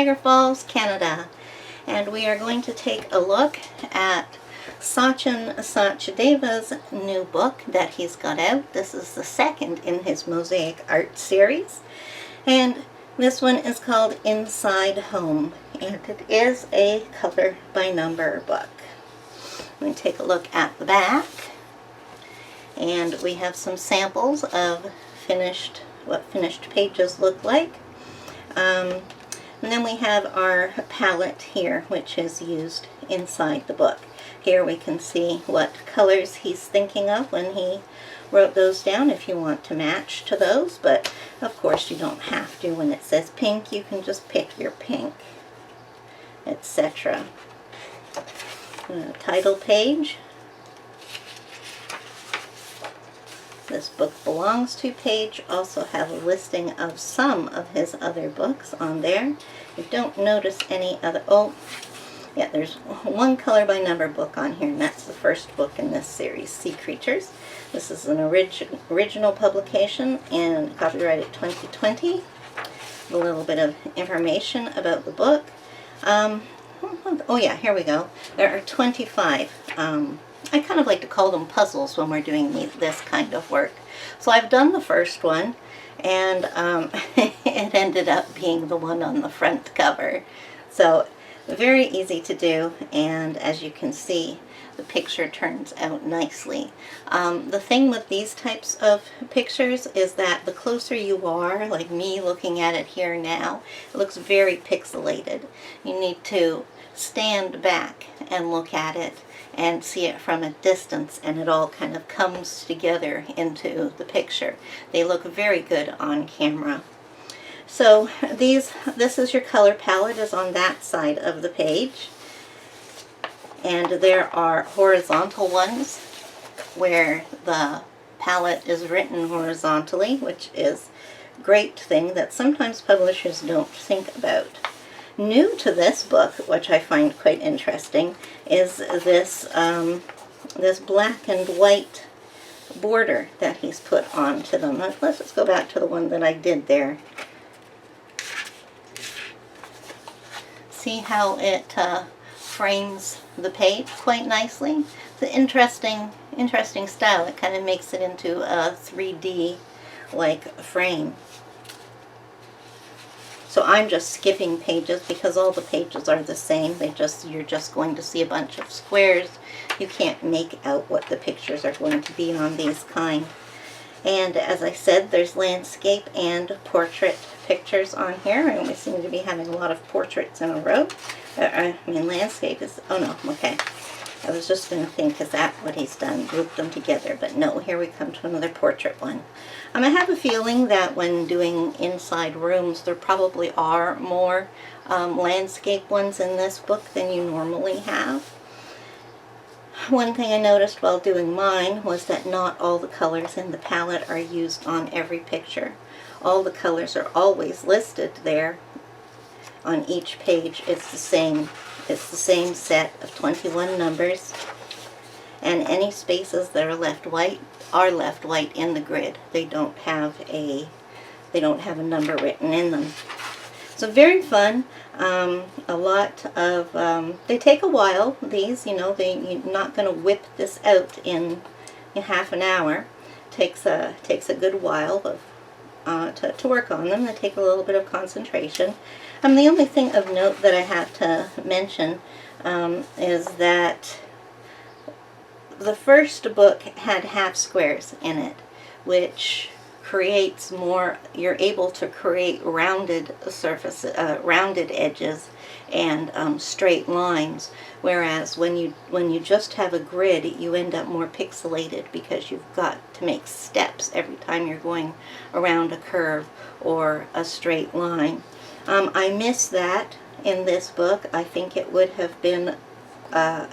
Niagara Falls, Canada. And we are going to take a look at Sachin Sachdeva's new book that he's got out. This is the second in his Mosaic art series. And this one is called Inside Home. And it is a color by number book. Let me take a look at the back. And we have some samples of what finished pages look like. And then we have our palette here, which is used inside the book. Here we can see what colors he's thinking of when he wrote those down, if you want to match to those. But of course you don't have to. When it says pink, you can just pick your pink, etc. Title page. This book belongs to page. Also have a listing of some of his other books on there. You don't notice any other, oh yeah, there's one color by number book on here, and that's the first book in this series, Sea Creatures. This is an original publication and copyrighted 2020. A little bit of information about the book. Oh yeah, here we go. There are 25. I kind of like to call them puzzles when we're doing this kind of work. So I've done the first one, and it ended up being the one on the front cover. So very easy to do, and as you can see, the picture turns out nicely. The thing with these types of pictures is that the closer you are, like me looking at it here now, it looks very pixelated. You need to stand back and look at it and see it from a distance, and it all kind of comes together into the picture. They look very good on camera. So this is your color palette, is on that side of the page. And there are horizontal ones where the palette is written horizontally, which is a great thing that sometimes publishers don't think about. New to this book, which I find quite interesting, is this this black and white border that he's put onto them. Let's just go back to the one that I did there. See how it frames the page quite nicely. It's an interesting style. It kind of makes it into a 3D like frame. So I'm just skipping pages because all the pages are the same. You're just going to see a bunch of squares. You can't make out what the pictures are going to be on these kind. And as I said, there's landscape and portrait pictures on here, and we seem to be having a lot of portraits in a row. I mean, landscape is, oh no, okay. I was just going to think, is that what he's done? Grouped them together, but no, here we come to another portrait one. I have a feeling that when doing inside rooms, there probably are more landscape ones in this book than you normally have. One thing I noticed while doing mine was that not all the colors in the palette are used on every picture. All the colors are always listed there on each page. It's the same set of 21 numbers, and any spaces that are left white in the grid. They don't have a number written in them. So very fun. A lot of they take a while. These, you're not going to whip this out in half an hour. Takes a good while to work on them. They take a little bit of concentration. The only thing of note that I have to mention is that the first book had half squares in it, which creates more, you're able to create rounded surfaces, rounded edges and straight lines, whereas when you just have a grid, you end up more pixelated because you've got to make steps every time you're going around a curve or a straight line. I miss that in this book. I think it would have been,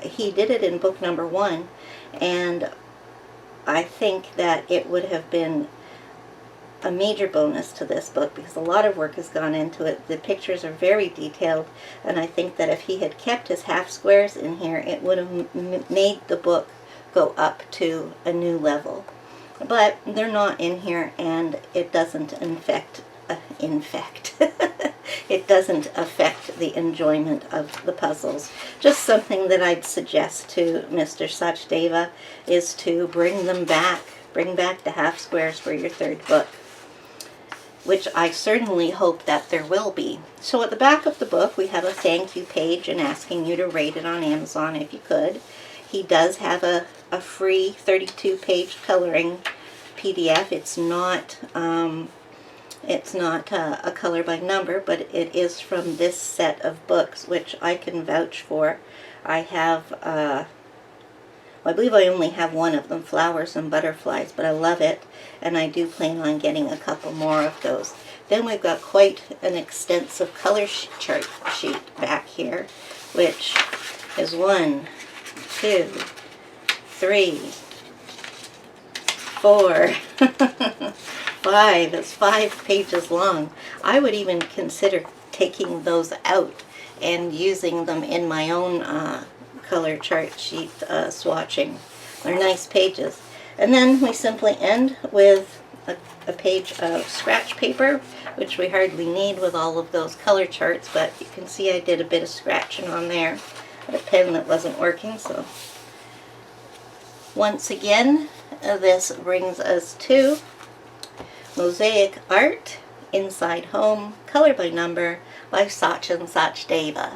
he did it in book number 1, and I think that it would have been a major bonus to this book because a lot of work has gone into it. The pictures are very detailed, and I think that if he had kept his half squares in here, it would have made the book go up to a new level. But they're not in here, and it doesn't it doesn't affect the enjoyment of the puzzles. Just something that I'd suggest to Mr. Sachdeva is to bring them back. Bring back the half squares for your third book, which I certainly hope that there will be. So at the back of the book, we have a thank you page and asking you to rate it on Amazon if you could. He does have a free 32-page coloring PDF. It's not a color by number, but it is from this set of books, which I can vouch for. I have, I believe I only have one of them, Flowers and Butterflies, but I love it, and I do plan on getting a couple more of those. Then we've got quite an extensive color chart sheet back here, which is 1, 2, 3, 4, 5. It's 5 pages long. I would even consider taking those out and using them in my own color chart sheet swatching. They're nice pages. And then we simply end with a page of scratch paper, which we hardly need with all of those color charts, but you can see I did a bit of scratching on there. A pen that wasn't working, so. Once again, this brings us to Mosaic Art, Inside Home, Color by Number by Sachin Sachdeva.